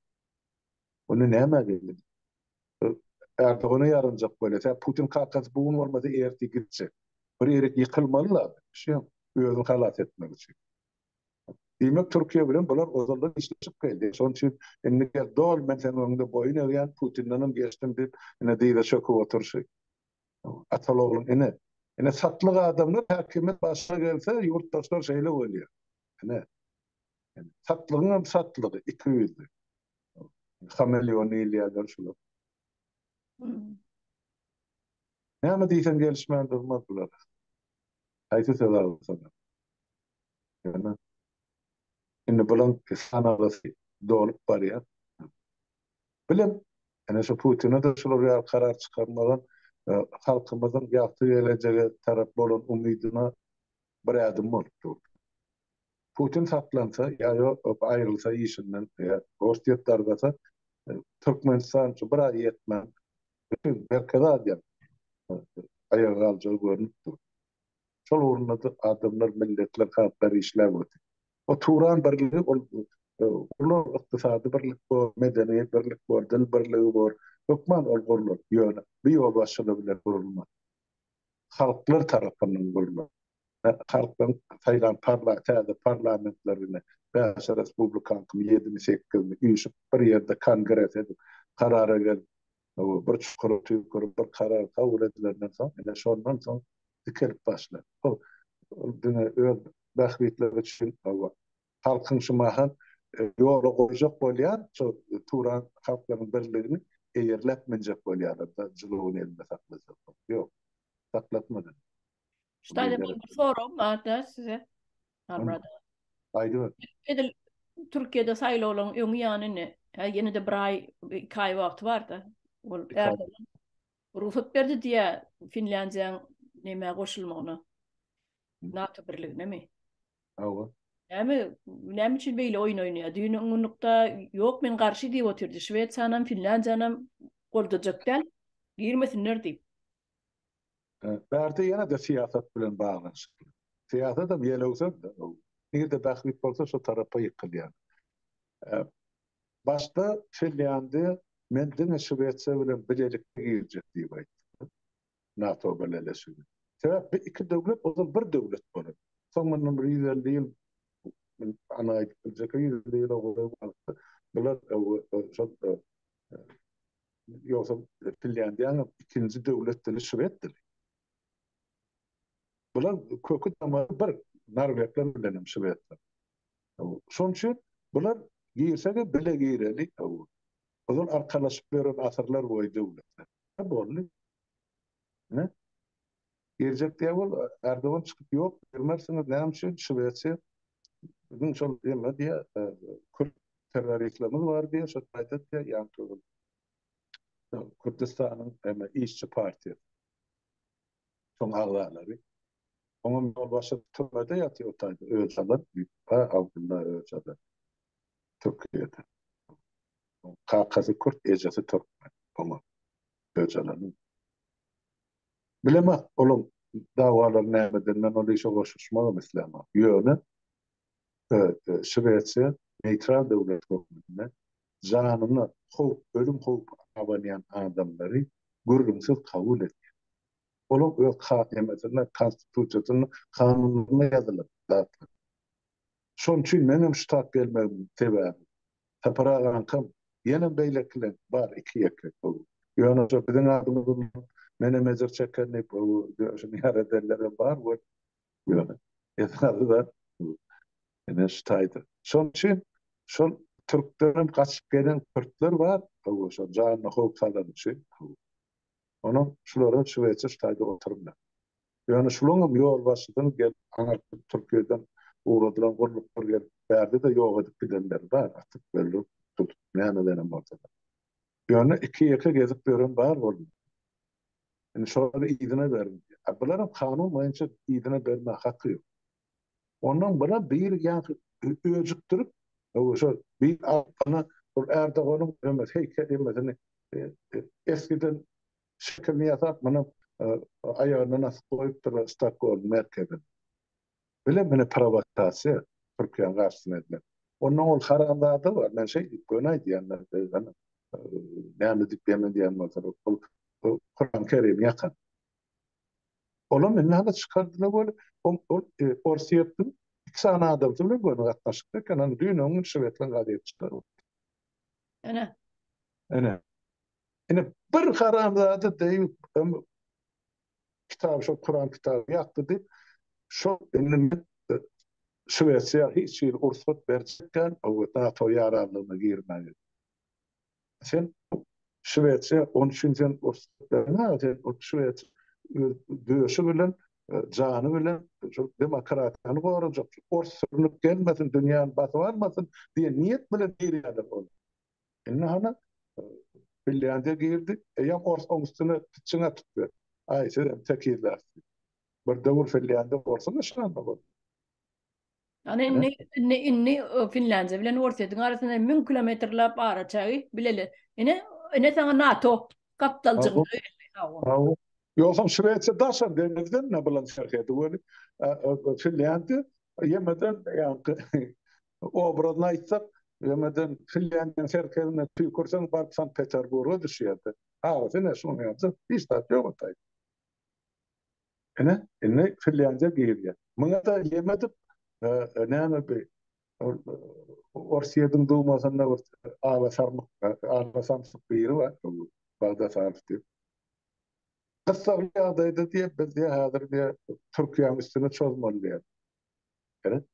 Onu näme diýdi? Erdoğan'a yarınacak bolýar. Putin kalkas bugun bolmasa erti gitse. Bir ýerek ýykylmalylar. Şu özüni halat etmek için. Demek Türkiye bilen bular ozaldan işleşip geldi. Şoň üçin indi gel dol men senin önünde boyun eğen Putin'den geçtim dip ine diýde çöküp oturşy. Atalogluň ine satlyk adamlar häkimet başa gelse ýurtdaşlar şeýle bolýar. Ine satlygyň satlygy 200. Kameleon ýyllar şular. Näme diýsen gelişmän durmaz bular. Aýty sewer sana. Yani indi bulan sanarası dolup barýar. Bilem, ene şu Putin'e de şular karar çıkarmadan halkymyzyň ýakty gelecege tarap bolan umydyna bir adım bolupdy. Putin saklansa ýa-da aýrylsa işinden ýa Rossiýa Türkmenistan şu bir ay ýetmän. Bütün berkeler ýa aýaga aljy görnüpdi. Şol urunda adamlar milletler halklar işläp ötdi. O Turan birligi ulu ykdysady birlik bor, medeniýet birlik bor, dil birligi bor. Hökman ol gurulur ýöne. Bir ýol başlygy bilen gurulmaz. Halklar tarapyndan gurulur. Halkdan saýlan parlamentlerine Bäşe Respublikan 7-8 üýşüp bir ýerde kongres edip karara gelip bir çukur bir karar kabul edilenden soň ene şondan soň dikelip başlar. O düne öz bähbitleri üçin halkyň şumahan ýola goýjak bolýar, şu Turan halklaryň birligini eýerläp menjek bolýar da jylygyny elde saklasak. Ýok, saklatmady. Ştaýda bir sorum bar da size. Almada. Aýdy. Edil Türkiýede saýlawlaryň öňü ýanyny ýene de bir ay, 2 ay wagt bar da. Ol Erdogan ruhsat berdi diýe Finlandiýanyň näme goşulmagyna. NATO birligine mi? Awa. Näme üçin beýle oýun oýnaýar? Düýnüň ýok men garşy diýip oturdy. Şweýçanam, Finlandiýanam goldajak däl. Girmesinler deyip. Bärde ýene de siýasat bilen baglanşyk. Siýasat da ýelewse näde bährit bolsa şo tarapa ýykylýar. Başta Finlandiýa menden Şwetsya bilen bilelikde girjek diýip aýtdy. NATO beleleşigi. Sebäp iki döwlet o zaman bir döwlet bolar. Soňra bir ýyl ana aýtjak ýyl bolýar. Bular şo ýoksa Finlandiýanyň ikinji döwlet dili Şwed dili. Bular kökü tamam bir Norwegler bilen Şwedler. Şoň üçin bular girsege bile gireli. Ozon arkalaşyp beren asyrlar boýy döwletler. Bolly. Ne? Girjek diýip bol Erdogan çykyp ýok, bilmersiňiz näme üçin Şwetsya bizim şol ýeme diýe Kürt teröristlerimiz bar diýe şo aýtdy ýa-da Kürtistanyň hem işçi partiýa şoň agzalary. Oňa yol başa türmede ýatýar otaydy. Öçalar, Abdullah Öçalar. Türkiýede. Kakasy Kürt, ejesi Türkmen. Oňa Öçalarnyň. Bileme, oğlum davalar nämeden men ol işe goşuşmagam islama. Ýöne Şwetsya neutral döwlet bolmagyna janyny ölüm howp awanýan adamlary gürgümsiz kabul etdi. Oğlum öz hakimiyetine, konstitusiýasyna, kanunyna ýazylyp zatlar. Şoň üçin menem ştat gelmegim sebäbi. Taparagan kam ýene beýlekler bar iki ýeke. Ýöne şo biziň adymyz mene mezir çekkenip şunu ýaraderlere bar bu ýöne. Ýetmedi da ene ştaýdy. Şoň üçin şol türklerin gaçyp gelen Kürtler bar, şo janyny howp salan üçin. Onu şulara Şwetsya ştaýdy oturmlar. Ýöne şularyň ýol başydan gel ana Türkiýeden uğradylan gorluklar gelip berdi de ýok edip gidenler bar. Atyp belli tutup näme bolsa. Ýöne iki ýeke gezip beren bar boldy. Yani şolara idine verin. Buların kanun boyunca idine verme hakkı yok. Ondan bana bir öcüktürüp bir bana Erdoğan'ın heykelini eskiden şeklini yasak bana ayağına nasıl koyup da Stockholm merkezine. Böyle beni provokasyon Türkiye'nin karşısına edilen. Ondan ol haramlarda var. Ben gönay diyenler ne anladık diyenler Kur'an-ı Kerim yakın. Olam enne çıkardılar böyle orsiyettin iki sana adamdı bile böyle katlaşıkta kanan dünyanın Şwetsya gadiyet çıkardı. Ana. Ene bir haramzada deyip kitabı şu Kur'an kitabı yaktı deyip şu enne Şwetsya hiç bir ursut verecekken o NATO yararlığına girmedi. Sen Şwetsya 13. ursutlarına o Şwetsya döşü bilen canı bilen demokratiyany gorajak. Orsunup gelmesin, dünýäni basyp almasyn diye niyet bilen girýärler ol. Enne hana Finlandiýa girdi, ýa orsuny piçiňe tutdy. Ay, sen tekizler. Bir döwür Finlandiýa orsuny şanda bol. Yani inni Finlandiýa bilen Orsiýetiň arasynda 1000 kilometrlap ara çagy bileli. Ene sana NATO kaptaljygy. Ýoksa Şwetsya daşan denizden ne bilen şerhedi böyle Finlandiýa ýemeden ýa-ni obradna aýtsak ýemeden Finlandiýanyň şerhedine tüýkursaň bark Sankt Peterburga düşýärdi. Sen şunu ýapsa hiç tat ýok atay. Ene Finlandiýa girýär. Muňa da ýemedip näme bir Orsiýetiň dowmasyna sarmyk biri bar. Bagda sarfdy. Kıssarlı ýagdaýda diýip biz häzir diýe Türkiýanyň üstüne çözmeli diýer. Evet.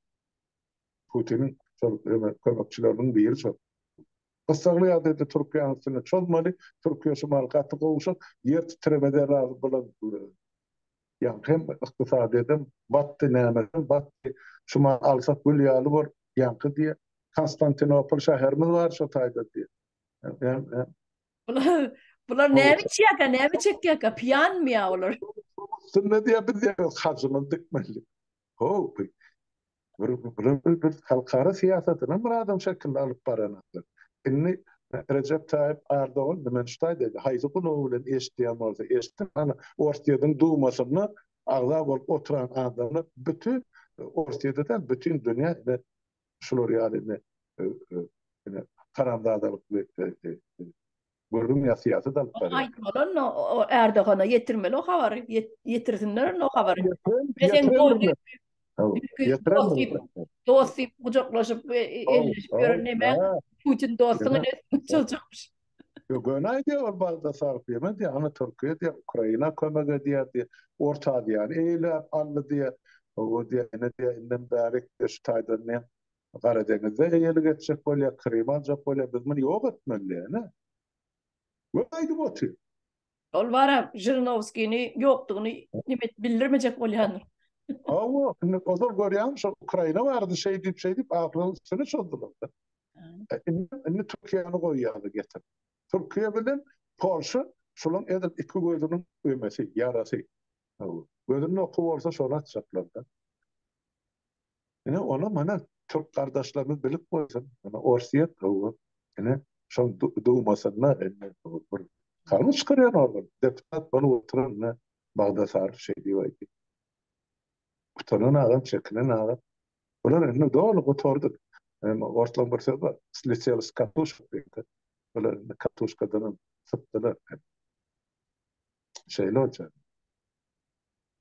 Putin'in kömekçilerinin biri çok. Kıssarlı ýagdaýda Türkiýanyň üstüne çözmeli, Türkiýe şumal gaty gowuşup ýer titremede razy bolan. Ýa hem ykdysady edem batdy näme batdy şumal alsak bölýäli bor ýanky diýe Konstantinopol şäherimiz bar şo taýda diýe. Bular näme çeýäkä, näme çekýäkä, piyan mı ya olur? Sünne diýe biz hajyny dikmeli. Ho, bir halkara siýasatyna bir adam şekilde alyp baranatlar. Inni Recep Tayyip Erdoğan demen şutay dedi. Hayzy bunu bilen eşdiýän bolsa eşdim. Ana ortaýadan duwmasyny agza bolup oturan adamlar bütün ortaýada bütün dünýä şular ýaly karamdadalyk gördüm ya siyasi dalyplar ýa. Aýtmalan o Erdoğan'a yetirmeli o habary. Yetirsinler o habary. Sen Yetiremediler. dostyp, Yetiremediler. dostyp kucaklaşıp elleşip Oh, görünme. Putin dostuna yana, ne çocukmuş. yo gönay diyor bazda sarf yeme diye ana Türkiye diye Ukrayna kömege diye orta diye yani eyle anlı diye o diye ne diye inden darik ştaydan ne Karadeniz'de eyle geçecek böyle Kırım alacak böyle biz bunu yok etmeli yani. Gönay diyor bu tür. Ol bara Jirinovski'ni yoktuğunu nimet bildirmeyecek bolýandyr. Ama o da görüyorum şu Ukrayna vardı şey deyip aklını üstüne çözdüler. Inni Türkiýany goýýardy getir. Türkiýe bilen Polşa şolan edip iki gözünün öýmesi, yarasy. Gözüni okup bolsa şonu atjaklar. Ine ona mana Türk kardeşlerimiz bilip goýsun. Mana Orsiýet gowy. Ine şol duwmasyna enne bir kanun çykarýar orada. Deputat bunu oturan Bagdasar şey diýip. Kutanan adam çekilen adam. Ular enne doğru oturdu. Ortalan bir şey var. Slitsiyalist kartuş yapıyordu. Böyle kartuş kadının sıktılar. Şeyle olacak.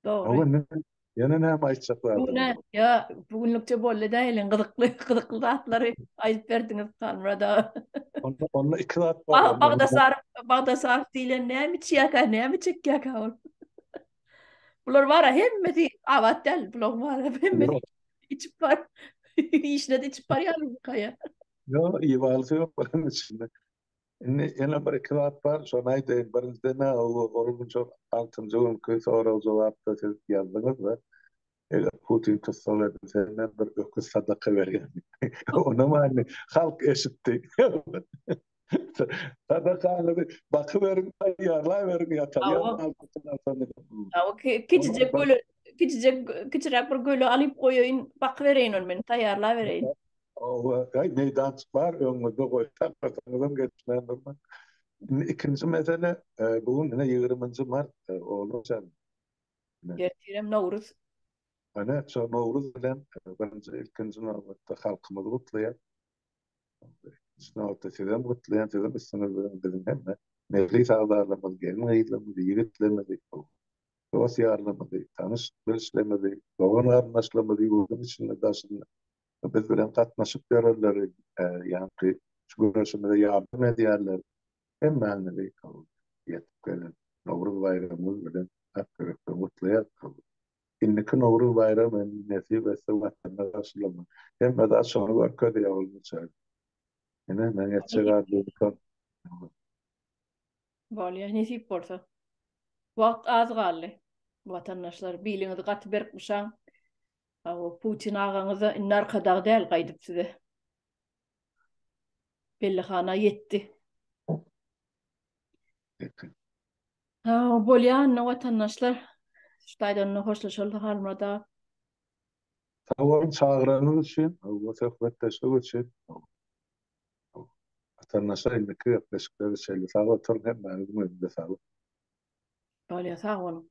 Doğru. Ama ne? Yine ne aytacaklardı? Bu ne? Ya bugünlükçe bolle değilin. Gıdıklı atları ayıp verdiniz Tanrı'da. Onunla iki saat var. Bağda değil ne mi çiyaka ne mi çekyaka. Bunlar var ya hemmeti avat del. Bunlar var ya hemmeti içip var. İşine de içip var ya bu kaya. Yok, iyi bağlısı yok bunun içinde. Yine bir iki saat var. Sonra ayda birinizde ne olun çok altıncı gün köy sonra cevapta siz yazdınız da Putin tutsalar senden bir öküz sadaka veriyor. Ona mı hani halk eşitti. Sadaka anladı. Bakıverin ayarlayıverin yatar. Ya Ama altından sonra. küçücek gölü küçücek bir gölü alıp koyayım bak vereyim onu ben tayarla vereyim. Ay meydan var önümüzde koysak kasanıdan geçmeyen durma. İkinci mesele bugün yine 20. Mart olacak. Gerçeğim Navruz. Hani şu Novruz bilen bence ikinci Novruz'da halkımızı kutlayan. Novruz'da sizden kutlayan sizden üstünüz bizim hem de meclis ağlarlamız, gelin ayırlamız, yiğitlemez, dost yarlamız, tanış bilişlemez, doğan arnaşlamız, bunun içinde daşınlar. Biz bilen katnaşıp görürler, yani şu görüşümüzde yardım ediyorlar. Hem мәнле калды. Yetip gelen Novruz bayramımız bilen hakikaten mutluya kaldı. İnniki Novruz bayramı nesip etse vatanına karşılama. Hem de daha sonra var kötü olmayacak. Yine ben yetişegardım. Valya nesip borsa. Vakt az galy. Vatandaşlar biliňizi gaty berip uşaň. O Putin ağaňyza innar kadar däl gaýdyp size. Bellihana yetti. Ha, bolýan vatandaşlar. Ştaýdan hoşlaşyldy halmada. Tavarın çağıranız için, bu sohbetleşmek için vatandaşlar indiki yaklaşıkları şeyle sağ oturun hem ben de sağ Bolýa sag bolun.